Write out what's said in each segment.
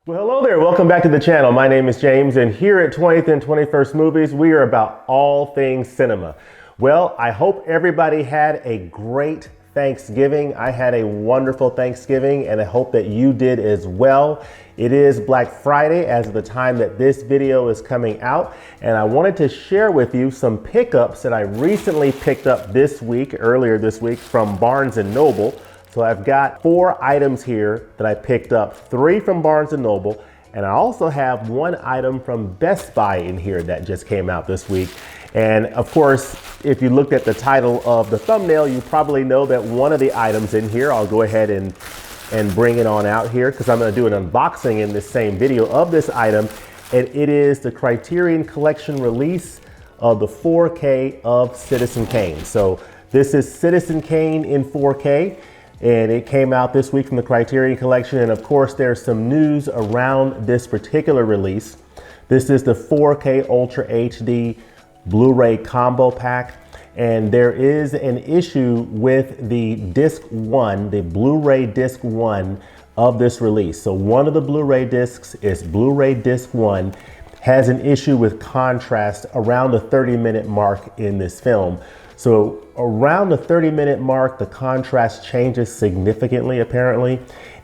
Well, hello there. Welcome back to the channel. My name is James, and here at 20th and 21st Movies, we are about all things cinema. Well, I hope everybody had a great Thanksgiving. I had a wonderful Thanksgiving, and I hope that you did as well. It is Black Friday as of the time that this video is coming out, and I wanted to share with you some pickups that I recently picked up earlier this week from Barnes & Noble. So I've got 4 items here that I picked up, 3 from Barnes & Noble, and I also have 1 item from Best Buy in here that just came out this week. And of course, if you looked at the title of the thumbnail, you probably know that one of the items in here, I'll go ahead and bring it on out here because I'm going to do an unboxing in this same video of this item. And it is the Criterion Collection release of the 4K of Citizen Kane. So this is Citizen Kane in 4K. And it came out this week from the Criterion Collection. And of course, there's some news around this particular release. This is the 4K Ultra HD Blu-ray combo pack. And there is an issue with the disc 1, the Blu-ray disc 1 of this release. So one of the Blu-ray discs is Blu-ray disc 1, has an issue with contrast around the 30-minute mark in this film. So around the 30-minute mark, the contrast changes significantly, apparently.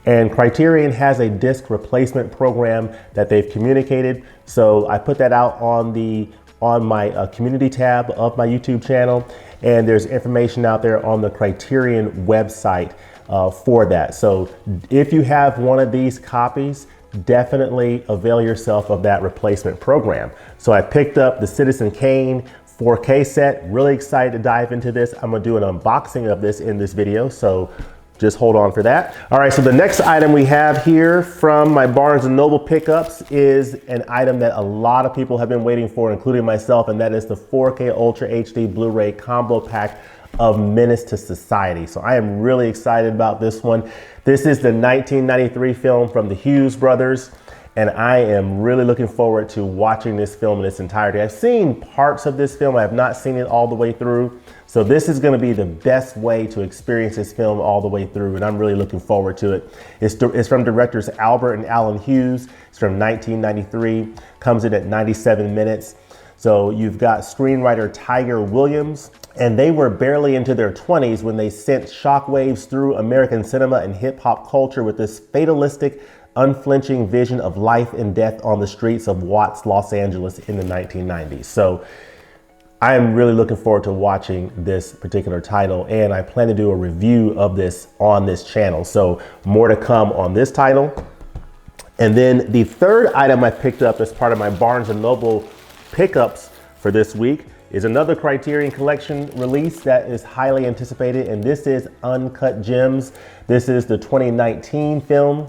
And Criterion has a disc replacement program that they've communicated. So I put that out on my community tab of my YouTube channel. And there's information out there on the Criterion website for that. So if you have one of these copies, definitely avail yourself of that replacement program. So I picked up the Citizen Kane 4K set. Really excited to dive into this. I'm gonna do an unboxing of this in this video, so just hold on for that. All right, so the next item we have here from my Barnes & Noble pickups is an item that a lot of people have been waiting for, including myself, and that is the 4K Ultra HD Blu-ray combo pack of Menace to Society. So I am really excited about this one. This is the 1993 film from the Hughes brothers. And I am really looking forward to watching this film in its entirety. I've seen parts of this film. I have not seen it all the way through. So this is gonna be the best way to experience this film all the way through. And I'm really looking forward to it. It's from directors Albert and Alan Hughes. It's from 1993, comes in at 97 minutes. So you've got screenwriter Tiger Williams, and they were barely into their 20s when they sent shockwaves through American cinema and hip hop culture with this fatalistic, unflinching vision of life and death on the streets of Watts, Los Angeles in the 1990s. So I am really looking forward to watching this particular title, and I plan to do a review of this on this channel. So more to come on this title. And then the third item I picked up as part of my Barnes & Noble pickups for this week is another Criterion Collection release that is highly anticipated, and this is Uncut Gems. This is the 2019 film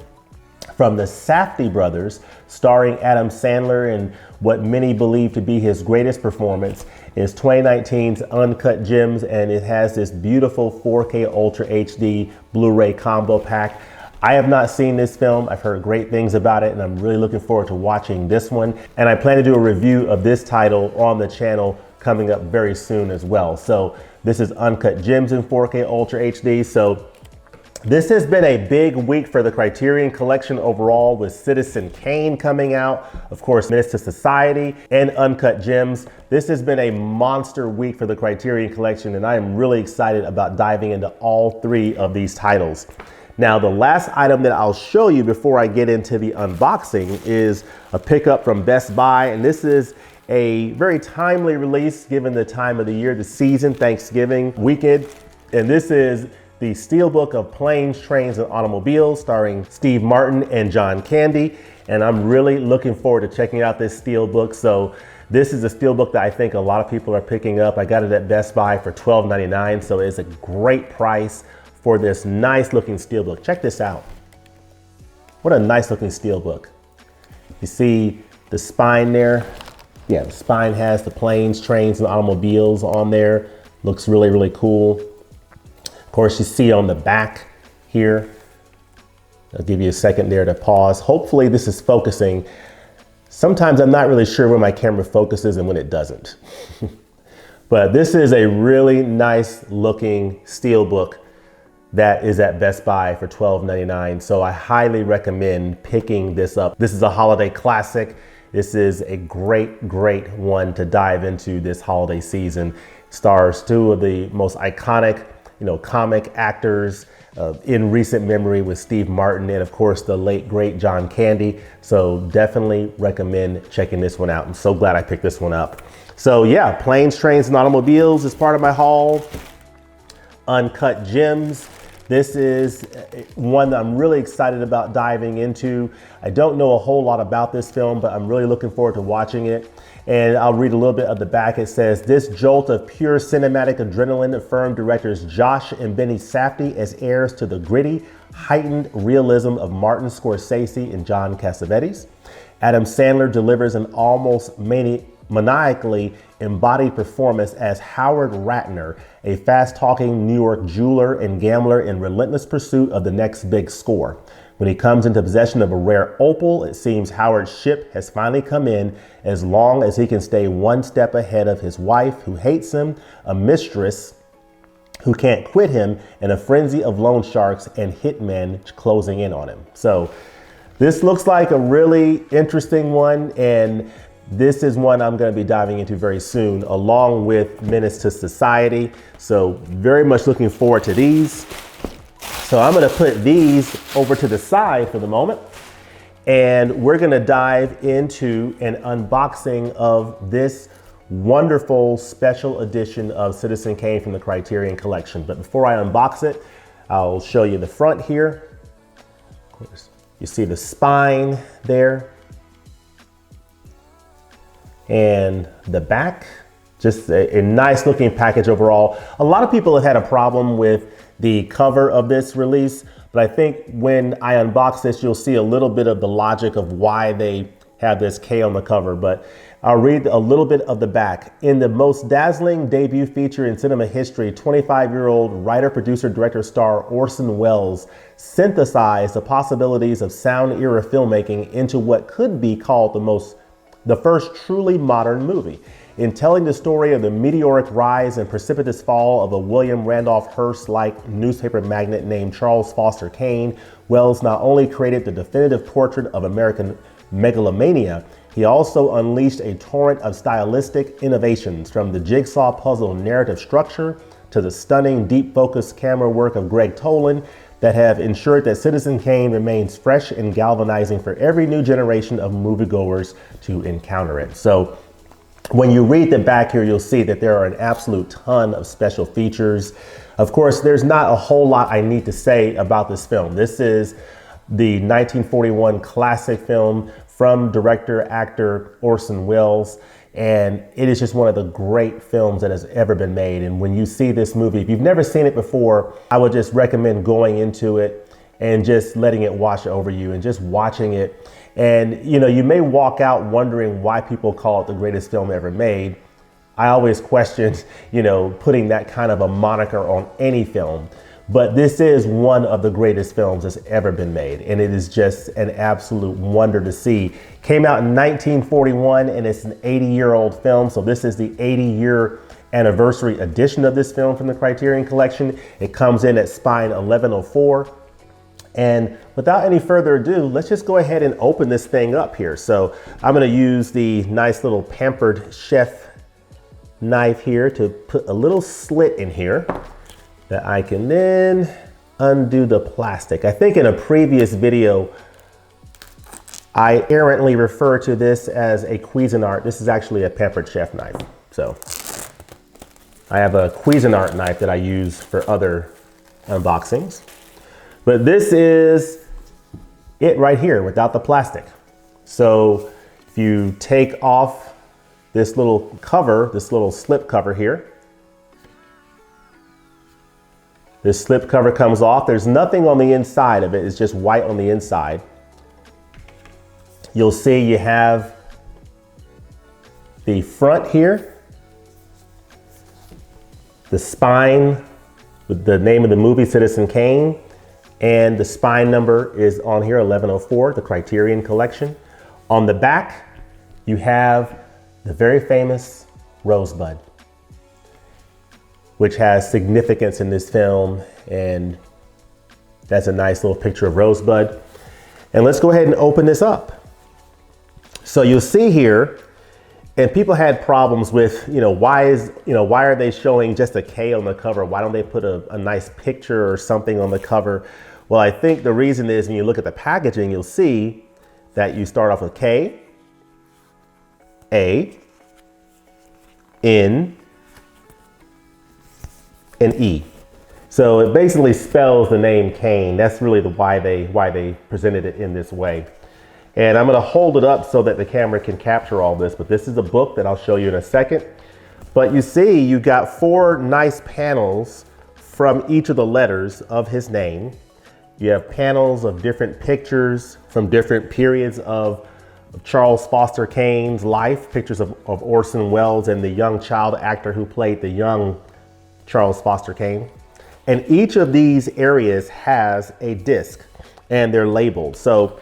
from the Safdie brothers, starring Adam Sandler, and what many believe to be his greatest performance is 2019's Uncut Gems, and it has this beautiful 4K Ultra HD Blu-ray combo pack. I have not seen this film. I've heard great things about it, and I'm really looking forward to watching this one. And I plan to do a review of this title on the channel coming up very soon as well. So this is Uncut Gems in 4K Ultra HD. So this has been a big week for the Criterion Collection overall, with Citizen Kane coming out, of course, Menace to Society, and Uncut Gems. This has been a monster week for the Criterion Collection, and I am really excited about diving into all 3 of these titles. Now, the last item that I'll show you before I get into the unboxing is a pickup from Best Buy, and this is a very timely release given the time of the year, the season, Thanksgiving weekend, and this is the Steelbook of Planes, Trains, and Automobiles, starring Steve Martin and John Candy. And I'm really looking forward to checking out this Steelbook. So this is a Steelbook that I think a lot of people are picking up. I got it at Best Buy for $12.99, so it's a great price for this nice looking Steelbook. Check this out. What a nice looking Steelbook. You see the spine there? Yeah, the spine has the planes, trains, and automobiles on there. Looks really, really cool. Of course, you see on the back here, I'll give you a second there to pause. Hopefully this is focusing. Sometimes I'm not really sure when my camera focuses and when it doesn't. But this is a really nice looking Steelbook that is at Best Buy for $12.99. So I highly recommend picking this up. This is a holiday classic. This is a great, great one to dive into this holiday season. Stars two of the most iconic, comic actors in recent memory with Steve Martin and of course the late great John Candy. So definitely recommend checking this one out. I'm so glad I picked this one up. So yeah, Planes, Trains, and Automobiles is part of my haul. Uncut Gems. This is one that I'm really excited about diving into. I don't know a whole lot about this film, but I'm really looking forward to watching it. And I'll read a little bit of the back. It says, this jolt of pure cinematic adrenaline affirmed directors Josh and Benny Safdie as heirs to the gritty, heightened realism of Martin Scorsese and John Cassavetes. Adam Sandler delivers an almost maniacally embodied performance as Howard Ratner, a fast-talking New York jeweler and gambler in relentless pursuit of the next big score. When he comes into possession of a rare opal, it seems Howard's ship has finally come in, as long as he can stay one step ahead of his wife, who hates him, a mistress who can't quit him, and a frenzy of loan sharks and hitmen closing in on him. So this looks like a really interesting one, and this is one I'm going to be diving into very soon, along with Menace to Society. So very much looking forward to these. So I'm going to put these over to the side for the moment, and we're going to dive into an unboxing of this wonderful special edition of Citizen Kane from the Criterion Collection. But before I unbox it, I'll show you the front here. Of course, you see the spine there. And the back, just a nice looking package overall. A lot of people have had a problem with the cover of this release, but I think when I unbox this, you'll see a little bit of the logic of why they have this K on the cover. But I'll read a little bit of the back. In the most dazzling debut feature in cinema history, 25-year-old writer, producer, director, star Orson Welles synthesized the possibilities of sound era filmmaking into what could be called the first truly modern movie. In telling the story of the meteoric rise and precipitous fall of a William Randolph Hearst-like newspaper magnate named Charles Foster Kane, Welles not only created the definitive portrait of American megalomania, he also unleashed a torrent of stylistic innovations, from the jigsaw puzzle narrative structure to the stunning deep focus camera work of Greg Toland, that have ensured that Citizen Kane remains fresh and galvanizing for every new generation of moviegoers to encounter it. So when you read the back here, you'll see that there are an absolute ton of special features. Of course, there's not a whole lot I need to say about this film. This is the 1941 classic film from director-actor Orson Welles. And it is just one of the great films that has ever been made. And when you see this movie, if you've never seen it before, I would just recommend going into it and just letting it wash over you and just watching it. And you may walk out wondering why people call it the greatest film ever made. I always questioned, putting that kind of a moniker on any film. But this is one of the greatest films that's ever been made. And it is just an absolute wonder to see. Came out in 1941 and it's an 80-year-old film. So this is the 80-year anniversary edition of this film from the Criterion Collection. It comes in at spine 1104. And without any further ado, let's just go ahead and open this thing up here. So I'm going to use the nice little Pampered Chef knife here to put a little slit in here that I can then undo the plastic. I think in a previous video, I errantly referred to this as a Cuisinart. This is actually a Pampered Chef knife. So I have a Cuisinart knife that I use for other unboxings. But this is it right here without the plastic. So if you take off this little cover, this little slip cover here, this slip cover comes off. There's nothing on the inside of it. It's just white on the inside. You'll see you have the front here, the spine with the name of the movie, Citizen Kane, and the spine number is on here, 1104, the Criterion Collection. On the back, you have the very famous Rosebud, which has significance in this film. And That's a nice little picture of Rosebud. And let's go ahead and open this up. So you'll see here, and people had problems with, why are they showing just a K on the cover? Why don't they put a nice picture or something on the cover? Well, I think the reason is when you look at the packaging, you'll see that you start off with K, A, N, and E. So it basically spells the name Kane. That's really why they presented it in this way. And I'm going to hold it up so that the camera can capture all this. But this is a book that I'll show you in a second. But you see, you got 4 nice panels from each of the letters of his name. You have panels of different pictures from different periods of Charles Foster Kane's life, pictures of Orson Welles and the young child actor who played the young Charles Foster Kane. And each of these areas has a disc and they're labeled. So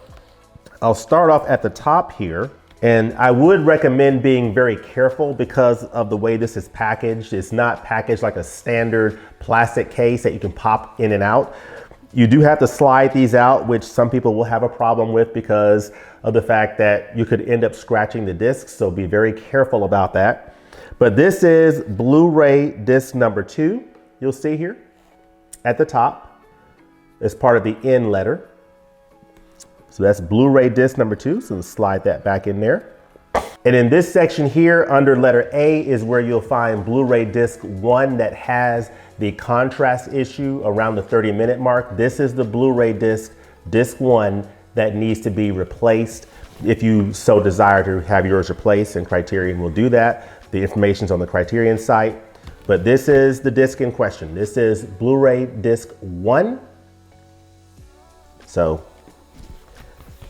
I'll start off at the top here, and I would recommend being very careful because of the way this is packaged. It's not packaged like a standard plastic case that you can pop in and out. You do have to slide these out, which some people will have a problem with because of the fact that you could end up scratching the discs. So be very careful about that. But this is Blu-ray disc number 2. You'll see here at the top as part of the N letter. So that's Blu-ray disc number 2. So let's slide that back in there. And in this section here under letter A is where you'll find Blu-ray disc 1 that has the contrast issue around the 30-minute mark. This is the Blu-ray disc 1 that needs to be replaced if you so desire to have yours replaced, and Criterion will do that. The information's on the Criterion site. But this is the disc in question. This is Blu-ray disc 1. So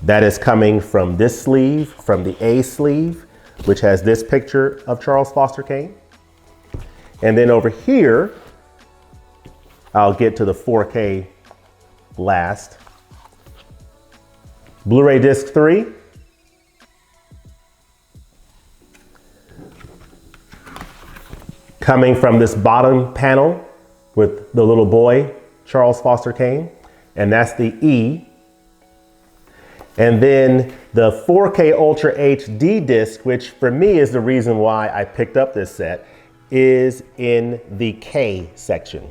that is coming from this sleeve, from the A sleeve, which has this picture of Charles Foster Kane. And then over here, I'll get to the 4K last. Blu-ray disc 3. Coming from this bottom panel with the little boy, Charles Foster Kane, and that's the E. And then the 4K Ultra HD disc, which for me is the reason why I picked up this set, is in the K section.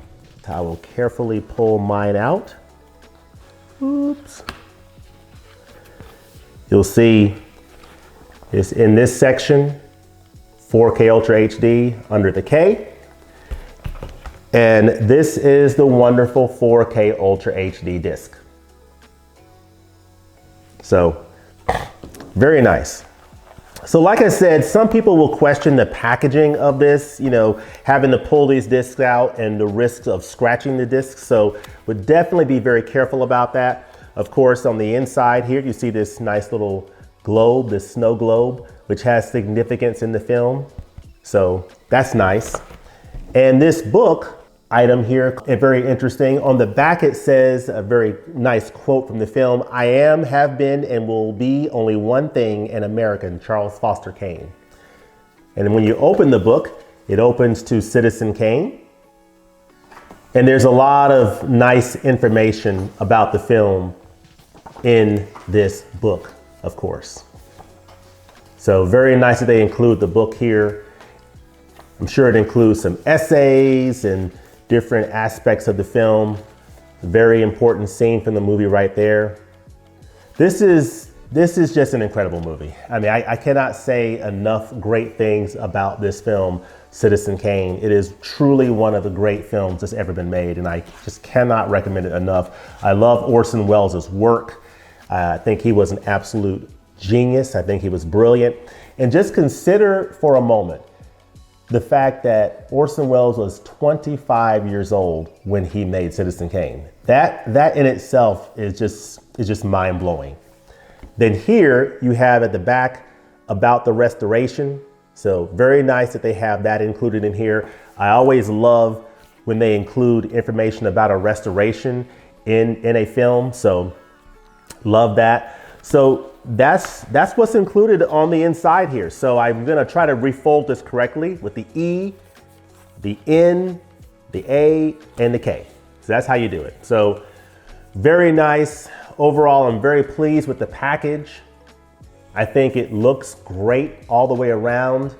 I will carefully pull mine out. Oops. You'll see it's in this section, 4K Ultra HD under the K. And this is the wonderful 4K Ultra HD disc. So very nice. So like I said, some people will question the packaging of this, having to pull these discs out and the risks of scratching the discs. So would definitely be very careful about that. Of course, on the inside here, you see this nice little globe, this snow globe, which has significance in the film. So that's nice. And this book item here, very interesting. On the back, it says a very nice quote from the film: "I am, have been, and will be only one thing, an American, Charles Foster Kane." And when you open the book, it opens to Citizen Kane. And there's a lot of nice information about the film in this book, of course. So very nice that they include the book here. I'm sure it includes some essays and different aspects of the film. Very important scene from the movie right there. This is just an incredible movie. I mean, I cannot say enough great things about this film, Citizen Kane. It is truly one of the great films that's ever been made, and I just cannot recommend it enough. I love Orson Welles' work. I think he was an absolute genius. I think he was brilliant. And just consider for a moment the fact that Orson Welles was 25 years old when he made Citizen Kane. That in itself is just mind-blowing. Then here you have at the back about the restoration. So very nice that they have that included in here. I always love when they include information about a restoration in a film. So love that. So that's what's included on the inside here. So I'm gonna try to refold this correctly with the E, the N, the A, and the K. So that's how you do it. So Very nice. Overall, I'm very pleased with the package. I think it looks great all the way around.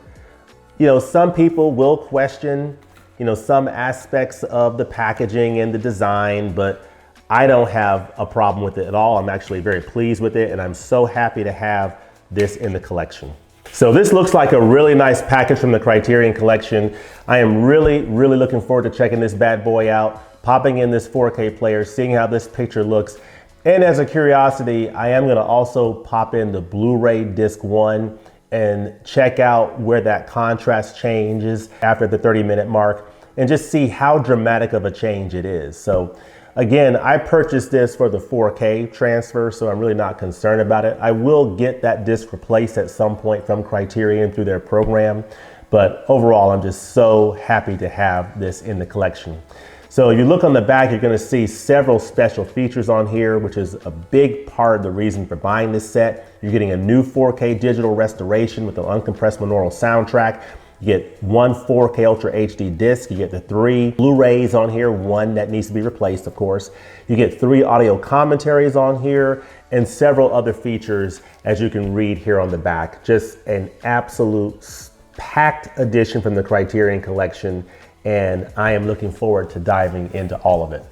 You know, some people will question, you know, some aspects of the packaging and the design, but I don't have a problem with it at all. I'm actually very pleased with it, and I'm so happy to have this in the collection. So this looks like a really nice package from the Criterion collection. I am really looking forward to checking this bad boy out, popping in this 4K player, seeing how this picture looks. And as a curiosity, I am gonna also pop in the Blu-ray disc 1 and check out where that contrast changes after the 30-minute mark and just see how dramatic of a change it is. So again, I purchased this for the 4K transfer, so I'm really not concerned about it. I will get that disc replaced at some point from Criterion through their program, but overall, I'm just so happy to have this in the collection. So if you look on the back, you're gonna see several special features on here, which is a big part of the reason for buying this set. You're getting a new 4K digital restoration with an uncompressed monaural soundtrack. You get one 4K Ultra HD disc. You get the 3 Blu-rays on here, one that needs to be replaced, of course. You get 3 audio commentaries on here and several other features, as you can read here on the back. Just an absolute packed edition from the Criterion collection, and I am looking forward to diving into all of it.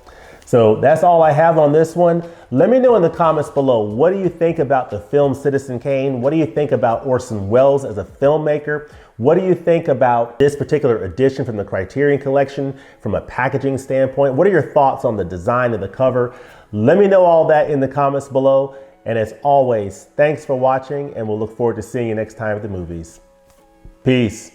So that's all I have on this one. Let me know in the comments below, what do you think about the film Citizen Kane? What do you think about Orson Welles as a filmmaker? What do you think about this particular edition from the Criterion collection from a packaging standpoint? What are your thoughts on the design of the cover? Let me know all that in the comments below. And as always, thanks for watching, and we'll look forward to seeing you next time at the movies. Peace.